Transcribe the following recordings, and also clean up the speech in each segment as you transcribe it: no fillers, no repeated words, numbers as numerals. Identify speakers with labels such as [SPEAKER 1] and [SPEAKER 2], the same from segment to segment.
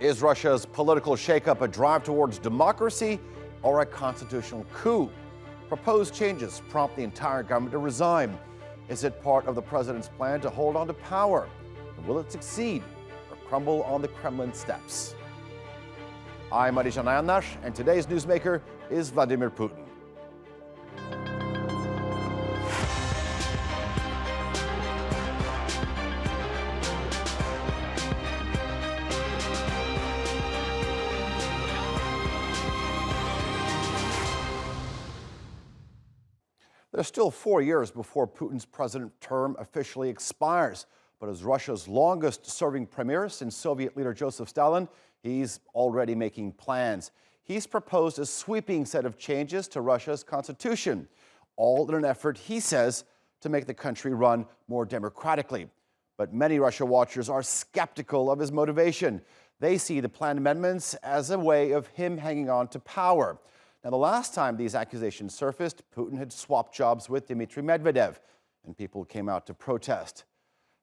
[SPEAKER 1] Is Russia's political shakeup a drive towards democracy or a constitutional coup? Proposed changes prompt the entire government to resign. Is it part of the president's plan to hold on to power? And will it succeed or crumble on the Kremlin steps? I'm Marijan Nayanar, and today's newsmaker is Vladimir Putin. There's still 4 years before Putin's president term officially expires. But as Russia's longest-serving premier since Soviet leader Joseph Stalin, he's already making plans. He's proposed a sweeping set of changes to Russia's constitution, all in an effort, he says, to make the country run more democratically. But many Russia watchers are skeptical of his motivation. They see the planned amendments as a way of him hanging on to power. Now, the last time these accusations surfaced, Putin had swapped jobs with Dmitry Medvedev, and people came out to protest.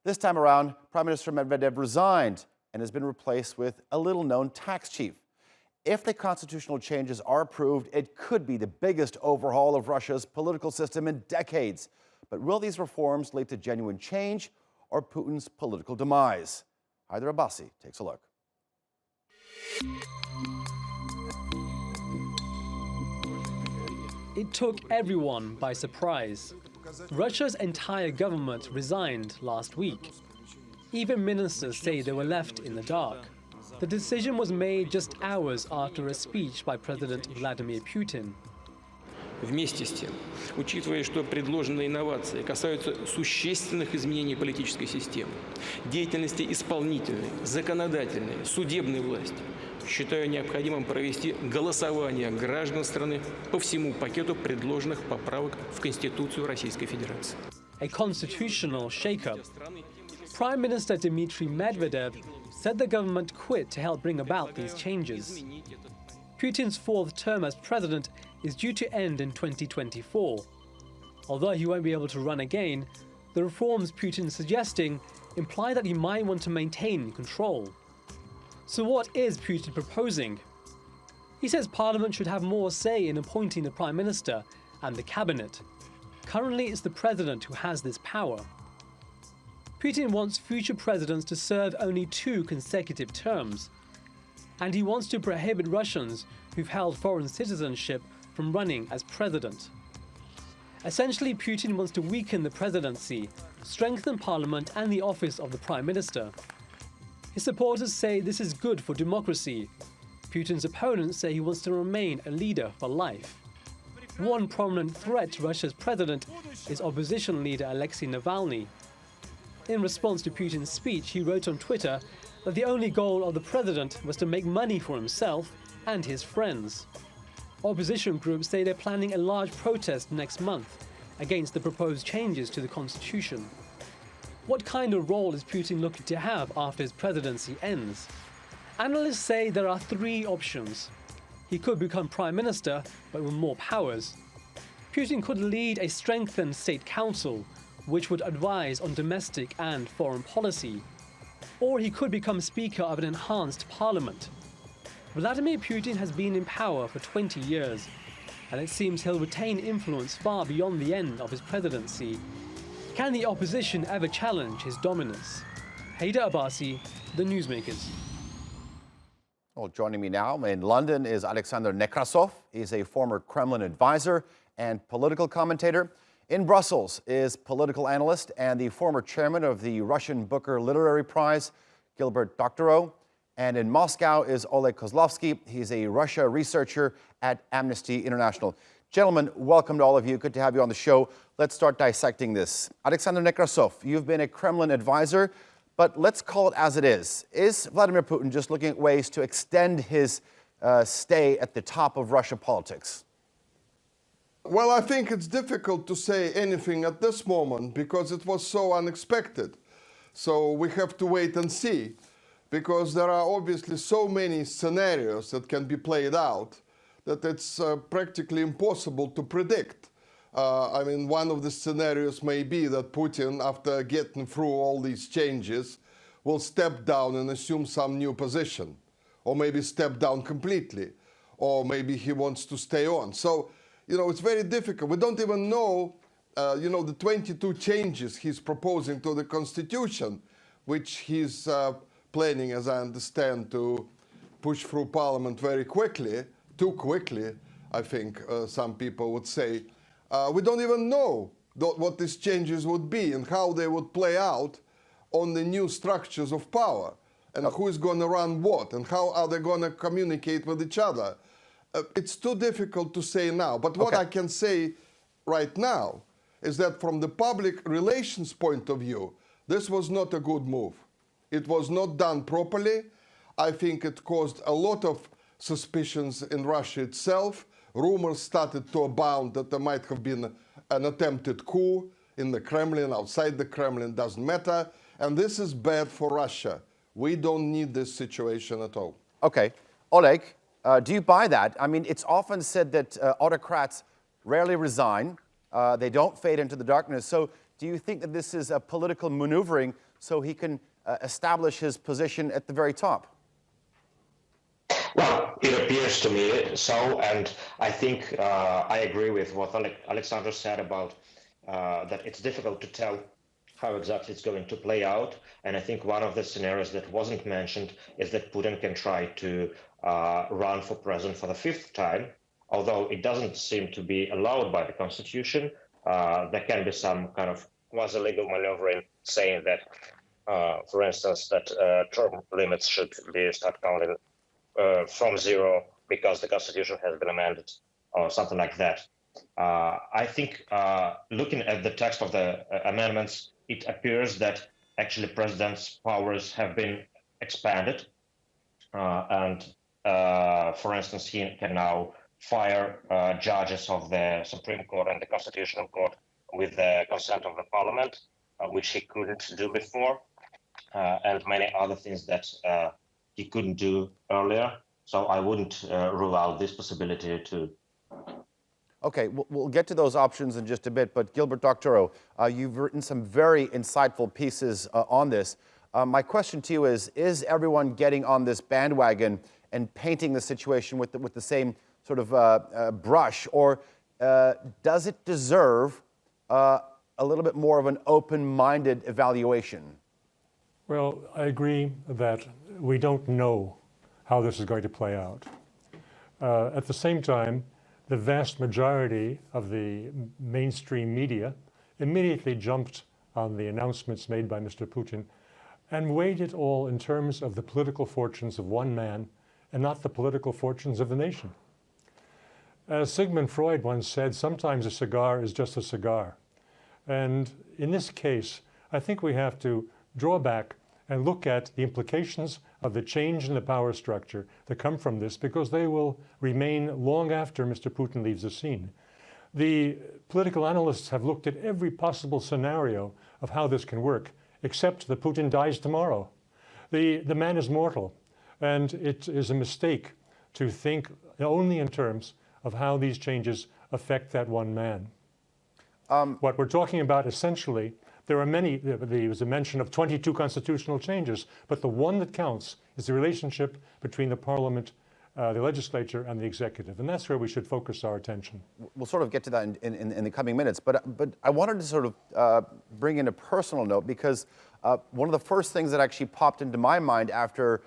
[SPEAKER 1] This time around, Prime Minister Medvedev resigned and has been replaced with a little-known tax chief. If the constitutional changes are approved, it could be the biggest overhaul of Russia's political system in decades. But will these reforms lead to genuine change or Putin's political demise? Hyder Abbasi takes a look.
[SPEAKER 2] It took everyone by surprise. Russia's entire government resigned last week. Even ministers say they were left in the dark. The decision was made just hours after a speech by President Vladimir Putin.
[SPEAKER 3] Вместе с тем, учитывая, что предложенные инновации касаются существенных изменений политической системы, деятельности исполнительной, законодательной, судебной власти, считаю необходимым провести голосование граждан страны по всему пакету предложенных поправок в Конституцию Российской Федерации.
[SPEAKER 2] A constitutional shakeup. Prime Minister Dmitry Medvedev said the government quit to help bring about these changes. Putin's fourth term as president is due to end in 2024. Although he won't be able to run again, the reforms Putin is suggesting imply that he might want to maintain control. So what is Putin proposing? He says Parliament should have more say in appointing the Prime Minister and the cabinet. Currently, it's the president who has this power. Putin wants future presidents to serve only 2 consecutive terms. And he wants to prohibit Russians who've held foreign citizenship from running as president. Essentially, Putin wants to weaken the presidency, strengthen parliament and the office of the prime minister. His supporters say this is good for democracy. Putin's opponents say he wants to remain a leader for life. One prominent threat to Russia's president is opposition leader Alexei Navalny. In response to Putin's speech, he wrote on Twitter that the only goal of the president was to make money for himself and his friends. Opposition groups say they're planning a large protest next month against the proposed changes to the constitution. What kind of role is Putin looking to have after his presidency ends? Analysts say there are 3 options. He could become prime minister, but with more powers. Putin could lead a strengthened state council, which would advise on domestic and foreign policy. Or he could become speaker of an enhanced parliament. Vladimir Putin has been in power for 20 years, and it seems he'll retain influence far beyond the end of his presidency. Can the opposition ever challenge his dominance? Hyder Abbasi, The Newsmakers.
[SPEAKER 1] Well, joining me now in London is Alexander Nekrassov. He's a former Kremlin advisor and political commentator. In Brussels is political analyst and the former chairman of the Russian Booker Literary Prize, Gilbert Doctorow. And in Moscow is Oleg Kozlovsky. He's a Russia researcher at Amnesty International. Gentlemen, welcome to all of you. Good to have you on the show. Let's start dissecting this. Alexander Nekrassov, you've been a Kremlin advisor, but let's call it as it is. Is Vladimir Putin just looking at ways to extend his stay at the top of Russia politics?
[SPEAKER 4] Well, I think it's difficult to say anything at this moment because it was so unexpected. So we have to wait and see, because there are obviously so many scenarios that can be played out that it's practically impossible to predict. I mean, one of the scenarios may be that Putin, after getting through all these changes, will step down and assume some new position. or maybe step down completely, or maybe he wants to stay on. So, it's very difficult. We don't even know, the 22 changes he's proposing to the Constitution, which he's planning, as I understand, to push through Parliament very quickly, too quickly, I think some people would say. We don't even know what these changes would be and how they would play out on the new structures of power, and who is going to run what, and how are they going to communicate with each other. It's too difficult to say now, but what I can say right now is that from the public relations point of view, this was not a good move. It was not done properly. I think it caused a lot of suspicions in Russia itself. Rumors started to abound that there might have been an attempted coup in the Kremlin, outside the Kremlin, doesn't matter. And this is bad for Russia. We don't need this situation at all.
[SPEAKER 1] Okay. Oleg, do you buy that? I mean, it's often said that autocrats rarely resign. They don't fade into the darkness. So do you think that this is a political maneuvering so he can establish his position at the very top?
[SPEAKER 5] Well, it appears to me so, and I think I agree with what Alexander said about that it's difficult to tell how exactly it's going to play out. And I think one of the scenarios that wasn't mentioned is that Putin can try to run for president for the 5th time, although it doesn't seem to be allowed by the Constitution. There can be some kind of quasi-legal maneuvering saying that, for instance, that term limits should start counting from 0 because the Constitution has been amended or something like that. I think looking at the text of the amendments, it appears that actually president's powers have been expanded. And for instance, he can now fire judges of the Supreme Court and the Constitutional Court with the consent of the Parliament, which he couldn't do before, and many other things that he couldn't do earlier. So I wouldn't rule out this possibility too.
[SPEAKER 1] Okay, we'll get to those options in just a bit, but Gilbert Doctorow, you've written some very insightful pieces on this. My question to you is everyone getting on this bandwagon and painting the situation with the same sort of brush, or does it deserve a little bit more of an open-minded evaluation?
[SPEAKER 6] Well, I agree that we don't know how this is going to play out. At the same time, the vast majority of the mainstream media immediately jumped on the announcements made by Mr. Putin and weighed it all in terms of the political fortunes of one man and not the political fortunes of the nation. As Sigmund Freud once said, sometimes a cigar is just a cigar. And in this case, I think we have to draw back and look at the implications of the change in the power structure that come from this, because they will remain long after Mr. Putin leaves the scene. The political analysts have looked at every possible scenario of how this can work, except that Putin dies tomorrow. The man is mortal, and it is a mistake to think only in terms of how these changes affect that one man. What we're talking about essentially, there are many, there was a mention of 22 constitutional changes, but the one that counts is the relationship between the parliament, the legislature, and the executive. And that's where we should focus our attention.
[SPEAKER 1] We'll sort of get to that in the coming minutes, but I wanted to sort of bring in a personal note, because one of the first things that actually popped into my mind after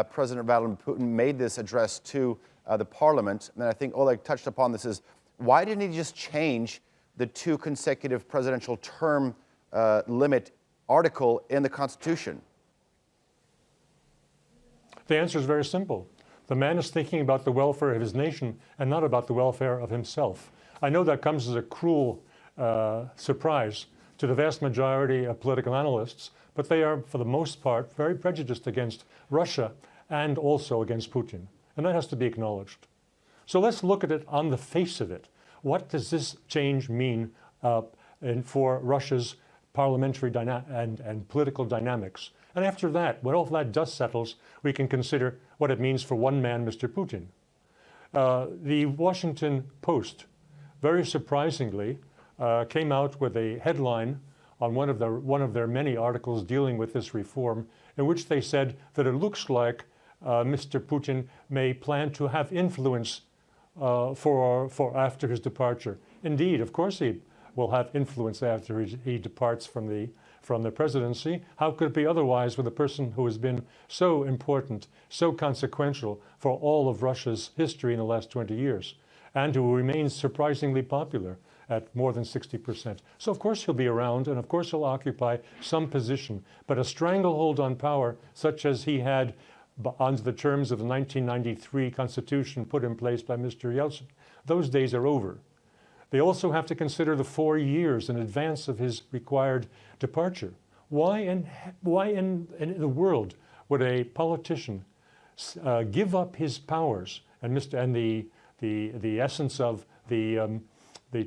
[SPEAKER 1] President Vladimir Putin made this address to the parliament, and I think Oleg touched upon this, is why didn't he just change the 2 consecutive presidential term limit article in the Constitution?
[SPEAKER 6] The answer is very simple. The man is thinking about the welfare of his nation and not about the welfare of himself. I know that comes as a cruel surprise to the vast majority of political analysts, but they are, for the most part, very prejudiced against Russia and also against Putin. And that has to be acknowledged. So let's look at it on the face of it. What does this change mean for Russia's parliamentary and political dynamics? And after that, when all of that dust settles, we can consider what it means for one man, Mr. Putin. The Washington Post, very surprisingly, came out with a headline on one of their many articles dealing with this reform, in which they said that it looks like Mr. Putin may plan to have influence for after his departure. Indeed, of course, he will have influence after he departs from the presidency. How could it be otherwise with a person who has been so important, so consequential for all of Russia's history in the last 20 years, and who remains surprisingly popular at more than 60%. So of course he'll be around, and of course he'll occupy some position, but a stranglehold on power such as he had under the terms of the 1993 Constitution put in place by Mr. Yeltsin, those days are over. They also have to consider the 4 years in advance of his required departure. Why in the world would a politician give up his powers and the essence of the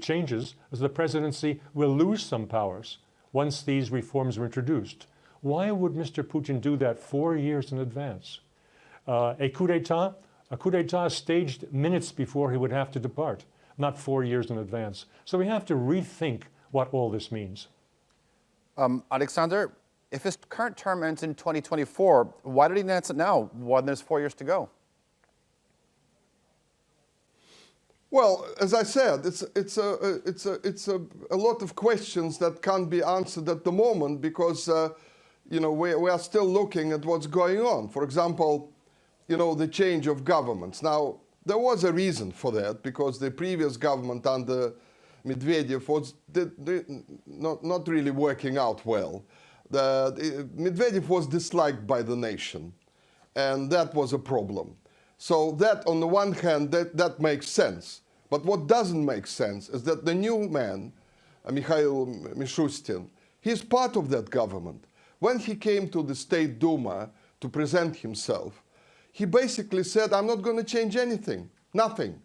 [SPEAKER 6] changes is the presidency will lose some powers once these reforms are introduced? Why would Mr. Putin do that 4 years in advance? A coup d'etat is staged minutes before he would have to depart, not 4 years in advance. So we have to rethink what all this means.
[SPEAKER 1] Alexander, if his current term ends in 2024, why did he announce it now when there's 4 years to go?
[SPEAKER 4] Well, as I said, it's a lot of questions that can't be answered at the moment because we are still looking at what's going on. For example, the change of governments. Now, there was a reason for that because the previous government under Medvedev was not really working out well. Medvedev was disliked by the nation, and that was a problem. So that, on the one hand, that makes sense. But what doesn't make sense is that the new man, Mikhail Mishustin, he's part of that government. When he came to the State Duma to present himself, he basically said, I'm not going to change anything, nothing.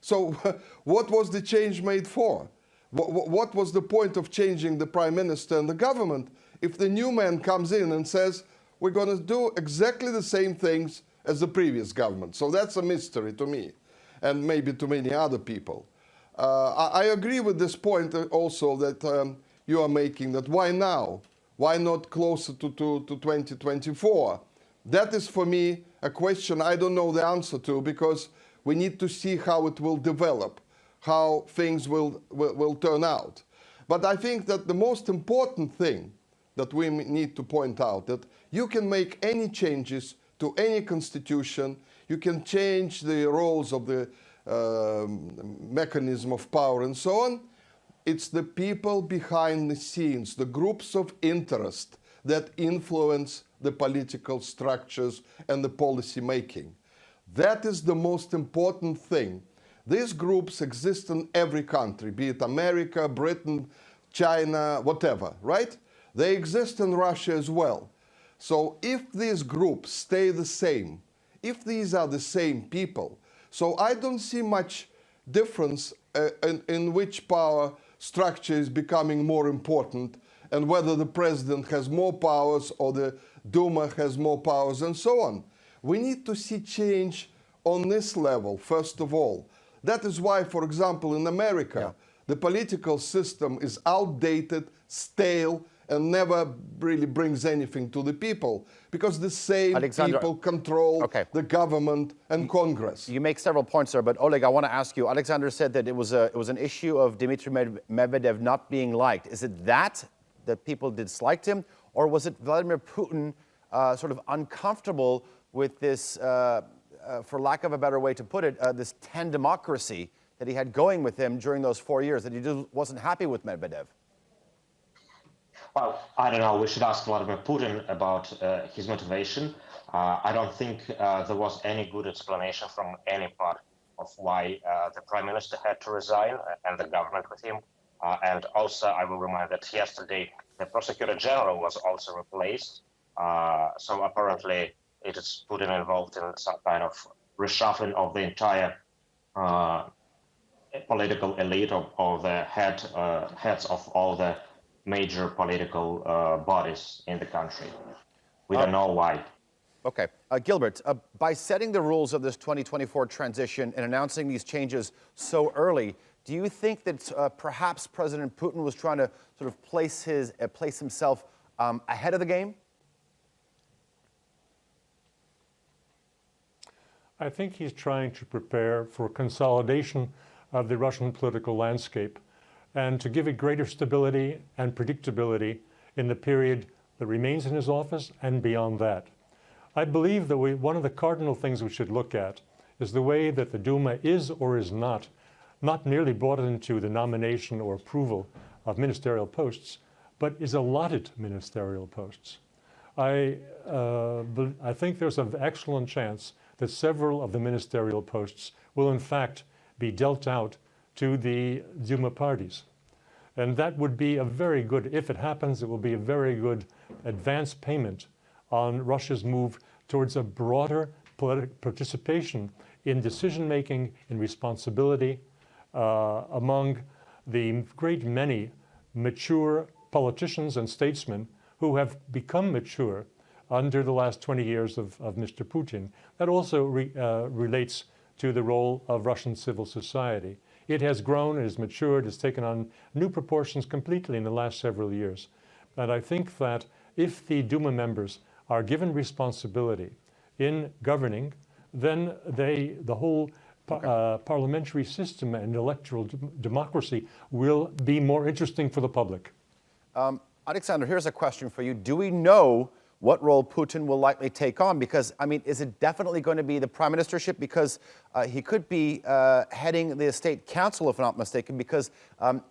[SPEAKER 4] So what was the change made for? What was the point of changing the prime minister and the government if the new man comes in and says, we're going to do exactly the same things as the previous government? So that's a mystery to me, and maybe to many other people. I agree with this point also that you are making, that why now? Why not closer to 2024? That is, for me, a question I don't know the answer to, because we need to see how it will develop, how things will turn out. But I think that the most important thing that we need to point out, that you can make any changes to any constitution, you can change the roles of the mechanism of power and so on. It's the people behind the scenes, the groups of interest that influence the political structures and the policy making. That is the most important thing. These groups exist in every country, be it America, Britain, China, whatever, right? They exist in Russia as well. So if these groups stay the same, if these are the same people, so I don't see much difference in which power structure is becoming more important and whether the president has more powers or the Duma has more powers and so on. We need to see change on this level, first of all. That is why, for example, in America, the political system is outdated, stale, and never really brings anything to the people, because the same people control the government and Congress.
[SPEAKER 1] You make several points there, but Oleg, I want to ask you, Alexander said that it was an issue of Dmitry Medvedev not being liked. Is it that people disliked him, or was it Vladimir Putin sort of uncomfortable with this, for lack of a better way to put it, this tandemocracy that he had going with him during those 4 years, that he just wasn't happy with Medvedev?
[SPEAKER 5] Well, I don't know. We should ask Vladimir Putin about his motivation. I don't think there was any good explanation from any part of why the prime minister had to resign and the government with him. And also, I will remind that yesterday the prosecutor general was also replaced. So apparently, it is Putin involved in some kind of reshuffling of the entire political elite of the heads of all the major political bodies in the country. We don't know why.
[SPEAKER 1] Okay. Gilbert, by setting the rules of this 2024 transition and announcing these changes so early, do you think that perhaps President Putin was trying to sort of place himself ahead of the game?
[SPEAKER 6] I think he's trying to prepare for consolidation of the Russian political landscape and to give it greater stability and predictability in the period that remains in his office and beyond that. I believe that one of the cardinal things we should look at is the way that the Duma is or is not merely brought into the nomination or approval of ministerial posts, but is allotted ministerial posts. I think there's an excellent chance that several of the ministerial posts will in fact be dealt out to the Duma parties. And that would be a very good, if it happens, it will be a very good advance payment on Russia's move towards a broader participation in decision-making, in responsibility among the great many mature politicians and statesmen who have become mature under the last 20 years of Mr. Putin. That also relates to the role of Russian civil society. It has grown, it has matured, it's taken on new proportions completely in the last several years. And I think that if the Duma members are given responsibility in governing, then the whole parliamentary system and electoral democracy will be more interesting for the public.
[SPEAKER 1] Alexander, here's a question for you. Do we know what role Putin will likely take on? Because, I mean, is it definitely going to be the prime ministership? Because he could be heading the state council, if I'm not mistaken, because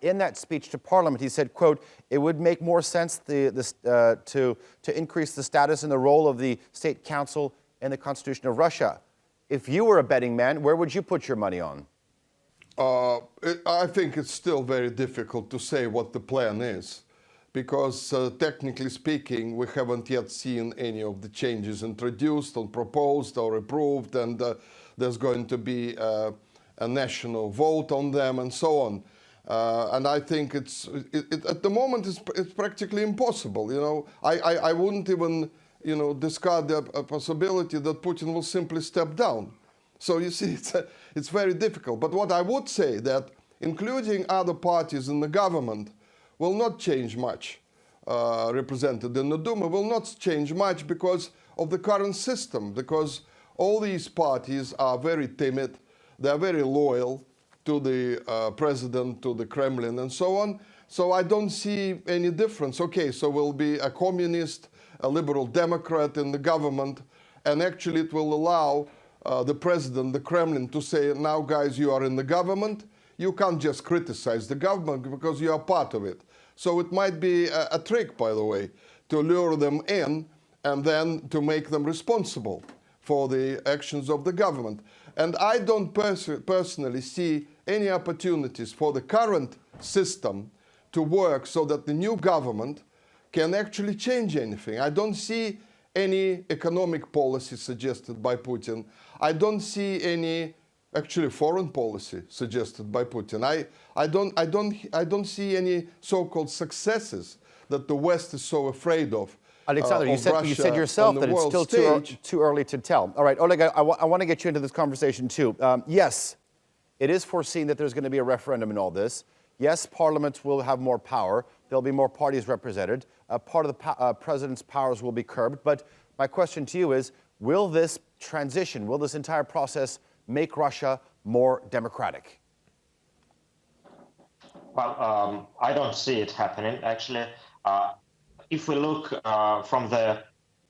[SPEAKER 1] in that speech to parliament, he said, quote, it would make more sense to increase the status and the role of the state council in the Constitution of Russia. If you were a betting man, where would you put your money on?
[SPEAKER 4] I think it's still very difficult to say what the plan is, because technically speaking, we haven't yet seen any of the changes introduced or proposed or approved, and there's going to be a national vote on them and so on. And I think at the moment it's practically impossible. You know, I wouldn't even discard the possibility that Putin will simply step down. So you see, it's very difficult. But what I would say that including other parties in the government will not change much. Represented in the Duma will not change much because of the current system, because all these parties are very timid, they're very loyal to the president, to the Kremlin and so on. So I don't see any difference. Okay, so we'll be a communist, a liberal Democrat in the government, and actually it will allow the president, the Kremlin, to say, now guys, you are in the government, you can't just criticize the government because you are part of it. So it might be a trick, by the way, to lure them in and then to make them responsible for the actions of the government. And I don't personally see any opportunities for the current system to work so that the new government can actually change anything. I don't see any economic policy suggested by Putin. I don't see any actually foreign policy suggested by Putin. I don't see any so-called successes that the West is so afraid of.
[SPEAKER 1] Alexander, you said yourself that it's still too early to tell. All right, Oleg, I want to get you into this conversation too. Yes, it is foreseen that there's going to be a referendum in all this. Yes, parliaments will have more power. There'll be more parties represented. Part of the president's powers will be curbed. But my question to you is, will this transition, will this entire process make Russia more democratic?
[SPEAKER 5] Well, I don't see it happening, actually. If we look from at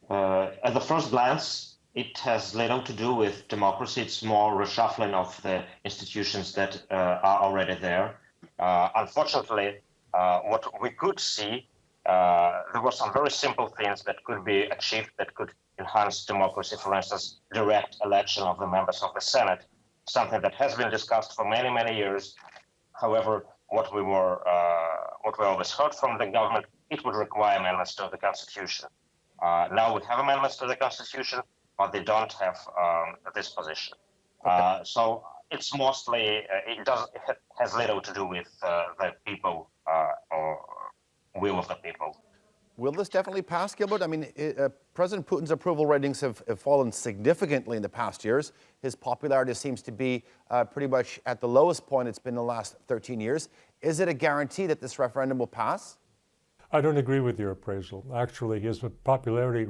[SPEAKER 5] the first glance, it has little to do with democracy. It's more reshuffling of the institutions that are already there. Unfortunately, what we could see, there were some very simple things that could be achieved that could enhance democracy. For instance, direct election of the members of the Senate, something that has been discussed for many, many years. However, what we always heard from the government, it would require amendments to the Constitution. Now we have amendments to the Constitution, but they don't have this position. Okay. So it's mostly, it has little to do with the people or will of the people.
[SPEAKER 1] Will this definitely pass, Gilbert? I mean, President Putin's approval ratings have fallen significantly in the past years. His popularity seems to be pretty much at the lowest point it's been in the last 13 years. Is it a guarantee that this referendum will pass?
[SPEAKER 6] I don't agree with your appraisal. Actually, his popularity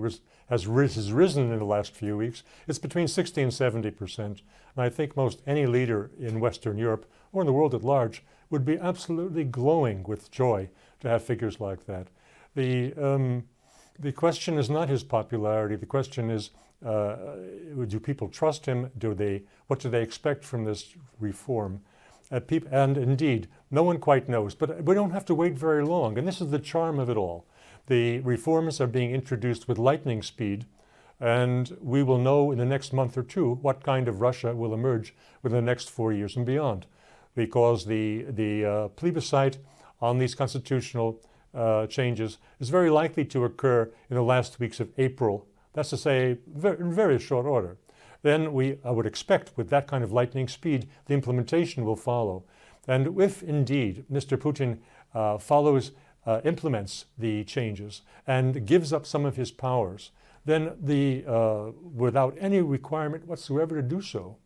[SPEAKER 6] has risen in the last few weeks. It's between 60 and 70%. And I think most any leader in Western Europe or in the world at large would be absolutely glowing with joy to have figures like that. The question is not his popularity. The question is, do people trust him? What do they expect from this reform? And indeed, no one quite knows, but we don't have to wait very long. And this is the charm of it all. The reforms are being introduced with lightning speed, and we will know in the next month or two what kind of Russia will emerge within the next 4 years and beyond. Because the plebiscite on these constitutional changes is very likely to occur in the last weeks of April. That's to say, in very short order. Then I would expect with that kind of lightning speed, the implementation will follow. And if indeed Mr. Putin implements the changes and gives up some of his powers, then without any requirement whatsoever to do so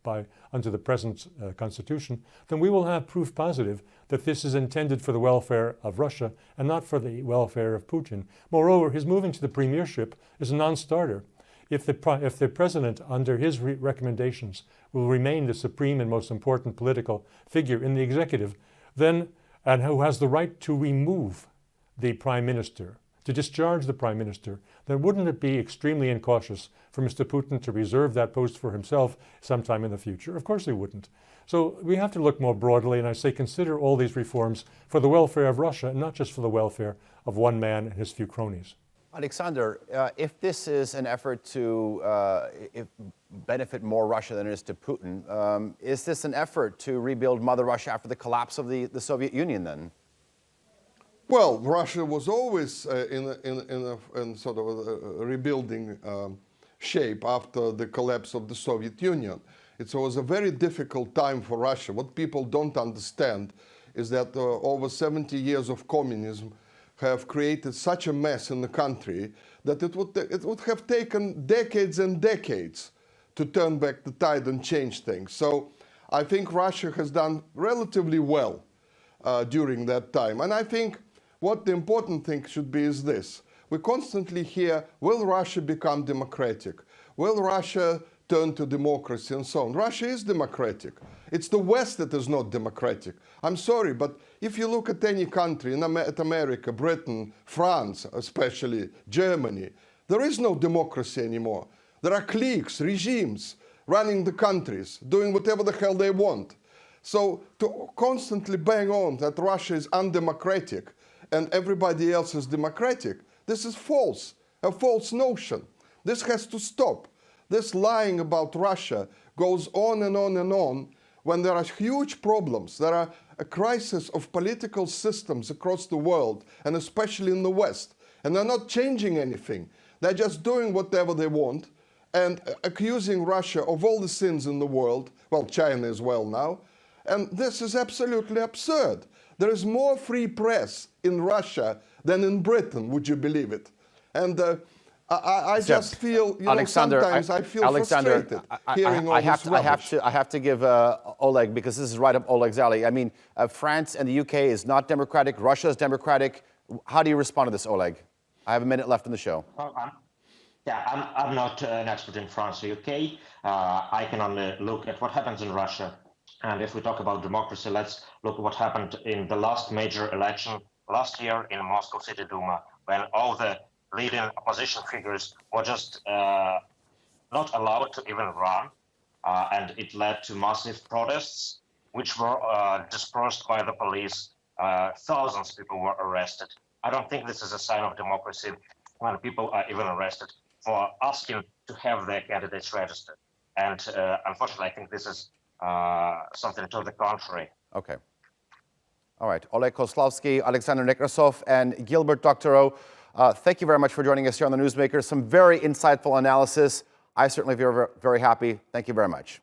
[SPEAKER 6] under the present constitution, then we will have proof positive that this is intended for the welfare of Russia and not for the welfare of Putin. Moreover, his moving to the premiership is a non-starter. If the president, under his recommendations, will remain the supreme and most important political figure in the executive, and who has the right to remove the prime minister, to discharge the prime minister, then wouldn't it be extremely incautious for Mr. Putin to reserve that post for himself sometime in the future? Of course he wouldn't. So we have to look more broadly, and I say consider all these reforms for the welfare of Russia, and not just for the welfare of one man and his few cronies.
[SPEAKER 1] Alexander, if this is an effort to benefit more Russia than it is to Putin, is this an effort to rebuild Mother Russia after the collapse of the Soviet Union then?
[SPEAKER 4] Well, Russia was always in sort of a rebuilding shape after the collapse of the Soviet Union. It was a very difficult time for Russia. What people don't understand is that over 70 years of communism have created such a mess in the country that it would have taken decades and decades to turn back the tide and change things. So I think Russia has done relatively well during that time. And I think what the important thing should be is this. We constantly hear, will Russia become democratic? Will Russia turn to democracy and so on? Russia is democratic. It's the West that is not democratic. I'm sorry, but if you look at any country, at America, Britain, France, especially Germany, there is no democracy anymore. There are cliques, regimes running the countries, doing whatever the hell they want. So to constantly bang on that Russia is undemocratic and everybody else is democratic, this is false, a false notion. This has to stop. This lying about Russia goes on and on and on when there are huge problems. There are a crisis of political systems across the world, and especially in the West. And they're not changing anything. They're just doing whatever they want and accusing Russia of all the sins in the world, well, China as well now. And this is absolutely absurd. There is more free press in Russia than in Britain, would you believe it? And I just feel,
[SPEAKER 1] Alexander,
[SPEAKER 4] sometimes I feel frustrated hearing all this rubbish.
[SPEAKER 1] I have to give Oleg, because this is right up Oleg's alley. I mean, France and the UK is not democratic. Russia is democratic. How do you respond to this, Oleg? I have a minute left in the show.
[SPEAKER 5] Well, I'm not an expert in France or UK. I can only look at what happens in Russia. And if we talk about democracy, let's look at what happened in the last major election last year in Moscow City Duma, when all the leading opposition figures were just not allowed to even run. And it led to massive protests, which were dispersed by the police. Thousands of people were arrested. I don't think this is a sign of democracy when people are even arrested for asking to have their candidates registered. And unfortunately, I think this is something to the contrary.
[SPEAKER 1] Okay. All right. Oleg Kozlovsky, Alexander Nekrassov, and Gilbert Doctorow, thank you very much for joining us here on The Newsmakers. Some very insightful analysis. I certainly feel very happy. Thank you very much.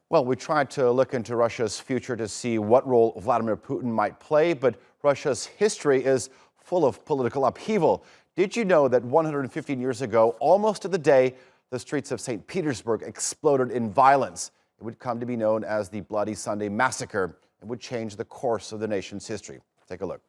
[SPEAKER 1] Well, we tried to look into Russia's future to see what role Vladimir Putin might play, but Russia's history is full of political upheaval. Did you know that 115 years ago, almost to the day, the streets of St. Petersburg exploded in violence? It would come to be known as the Bloody Sunday Massacre. It would change the course of the nation's history. Take a look.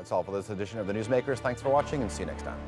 [SPEAKER 1] That's all for this edition of the Newsmakers. Thanks for watching and see you next time.